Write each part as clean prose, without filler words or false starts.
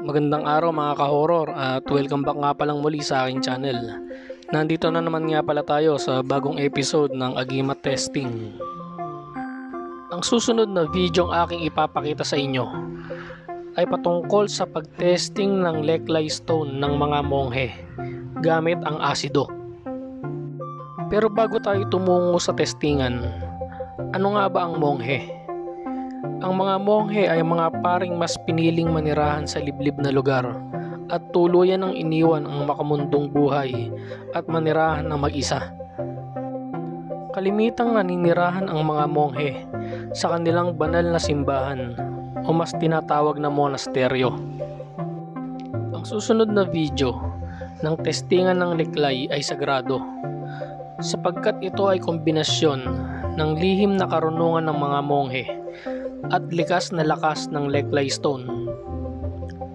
Magandang araw mga ka-horror at welcome back nga palang muli sa aking channel. Nandito na naman nga pala tayo sa bagong episode ng Agimat Testing. Ang susunod na video ang aking ipapakita sa inyo ay patungkol sa pag-testing ng Leklay Stone ng mga monghe gamit ang asido. Pero bago tayo tumungo sa testingan, ano nga ba ang monghe? Ang mga monghe ay mga paring mas piniling manirahan sa liblib na lugar at tuluyan ng iniwan ang makamundong buhay at manirahan ng mag-isa. Kalimitang naninirahan ang mga monghe sa kanilang banal na simbahan o mas tinatawag na monasteryo. Ang susunod na video ng testingan ng Leklay ay sagrado sapagkat ito ay kombinasyon ng lihim na karunungan ng mga monghe at likas na lakas ng Leklay Stone.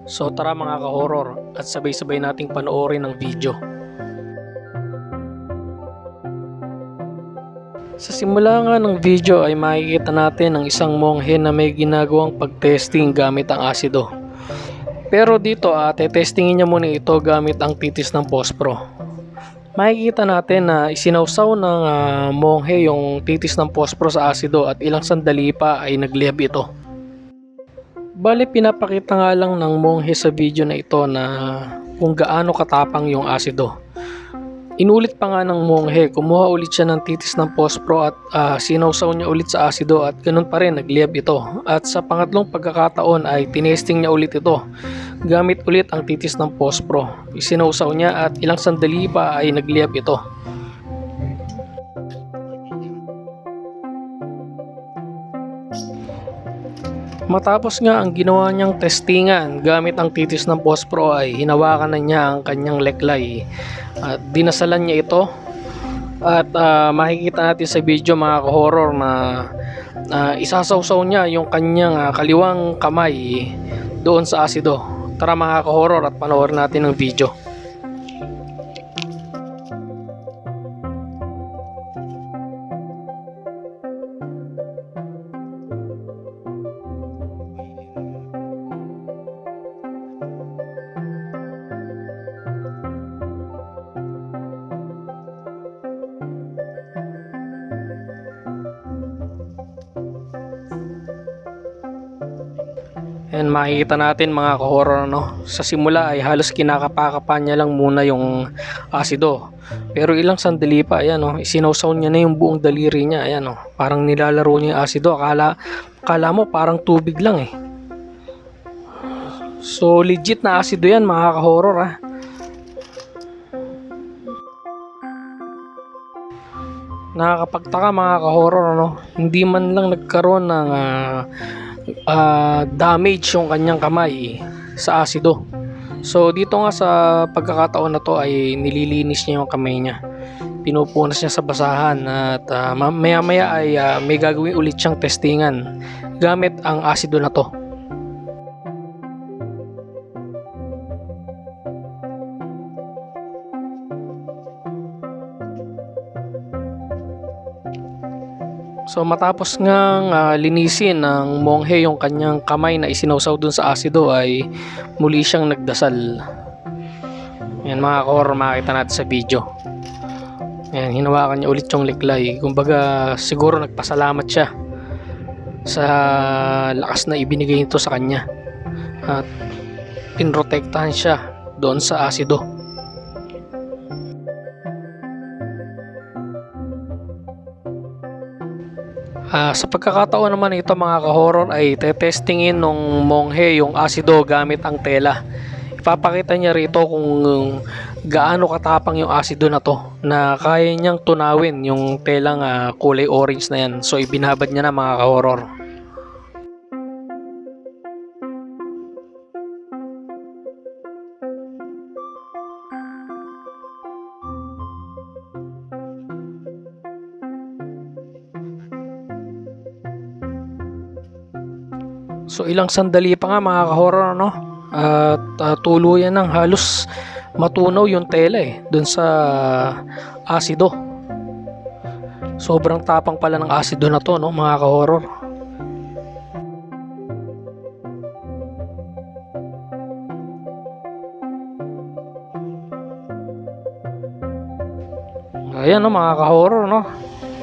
So tara mga ka-horror at sabay-sabay nating panoorin ang video. Sa simula nga ng video ay makikita natin ang isang monghe na may ginagawang pag-testing gamit ang asido. Pero dito testingin niya muna ito gamit ang titis ng pospro. Makikita natin na isinawsaw ng monghe yung titis ng pospro sa asido at ilang sandali pa ay nagliyab ito. Bale pinapakita nga lang ng monghe sa video na ito na kung gaano katapang yung asido. Inulit pa nga ng monghe, kumuha ulit siya ng titis ng pospro at sinawsaw niya ulit sa asido at ganun pa rin nagliyab ito. At sa pangatlong pagkakataon ay tinesting niya ulit ito gamit ulit ang titis ng pospro. Isinawsaw niya at ilang sandali pa ay nagliyab ito. Matapos nga ang ginawa niyang testingan gamit ang titis ng pospro ay hinawakan na niya ang kanyang leklay at dinasalan niya ito at makikita natin sa video mga ka-horror na isasawsaw niya yung kanyang kaliwang kamay doon sa asido. Tara mga ka-horror at panoorin natin ang video. And makikita natin mga ka-horror sa simula ay halos kinakapakapa niya lang muna yung asido. Pero ilang sandali pa isinawsaw niya na yung buong daliri niya. Ayan parang nilalaro niya yung asido. Akala mo parang tubig lang eh. So legit na asido yan mga ka-horror Nakakapagtaka mga ka-horror hindi man lang nagkaroon ng damage yung kanyang kamay sa asido. So dito nga sa pagkakataon na to ay nililinis niya yung kamay niya, pinupunas niya sa basahan at maya maya ay may gagawin ulit siyang testingan gamit ang asido na to. So matapos ngang linisin ng monghe yung kanyang kamay na isinawsaw dun sa asido ay muli siyang nagdasal. Yan mga ka-horror, makita natin sa video. Yan, hinawakan niya ulit yung leklay. Kumbaga siguro nagpasalamat siya sa lakas na ibinigay nito sa kanya. At pinrotektahan siya doon sa asido. Sa pagkakataon naman ito mga ka-horror ay testingin nung monghe yung asido gamit ang tela. Ipapakita niya rito kung gaano katapang yung asido na to na kaya niyang tunawin yung telang kulay orange na yan. So ibinabad niya na mga ka-horror. So ilang sandali pa nga mga ka-horror at tuluyan ng halos matunaw yung tela dun sa asido. Sobrang tapang pala ng asido na to mga ka-horror. ayan no mga ka-horror no.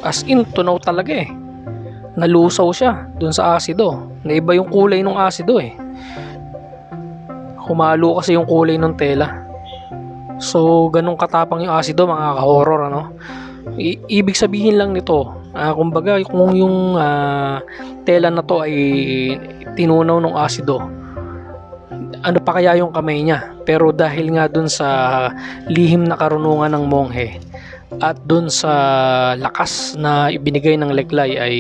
As in tunaw talaga eh. Nalusaw siya dun sa asido. Naiba yung kulay ng asido eh. Humalo kasi yung kulay ng tela. So ganun katapang yung asido mga ka-horror ano. Ibig sabihin lang nito, kumbaga kung yung tela na to ay tinunaw ng asido, ano pa kaya yung kamay niya? Pero dahil nga dun sa lihim na karunungan ng monghe at dun sa lakas na ibinigay ng Leklay ay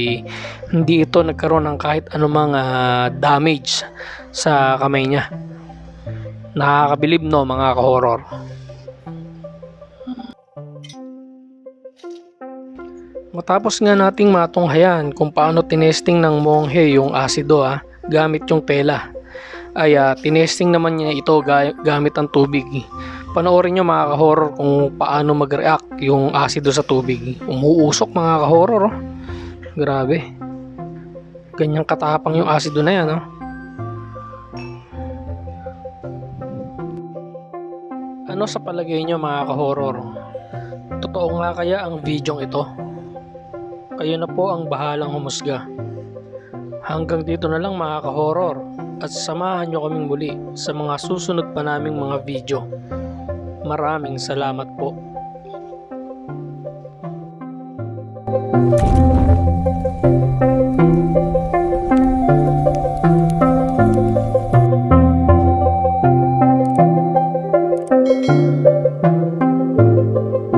hindi ito nagkaroon ng kahit anumang damage sa kamay niya. Nakakabilib no mga ka-horror. Matapos nga nating matunghayan kung paano tinesting ng monghe yung asido gamit yung tela, ay tinesting naman niya ito gamit ang tubig. Panoorin nyo mga ka-horror kung paano mag-react yung asido sa tubig. Umuusok mga ka-horror oh. Grabe. Ganyang katapang yung asido na yan oh. Ano sa palagay nyo mga ka-horror? Totoo nga kaya ang videong ito? Kayo na po ang bahalang humusga. Hanggang dito na lang mga ka-horror at samahan nyo kaming muli sa mga susunod pa naming mga video. Maraming salamat po.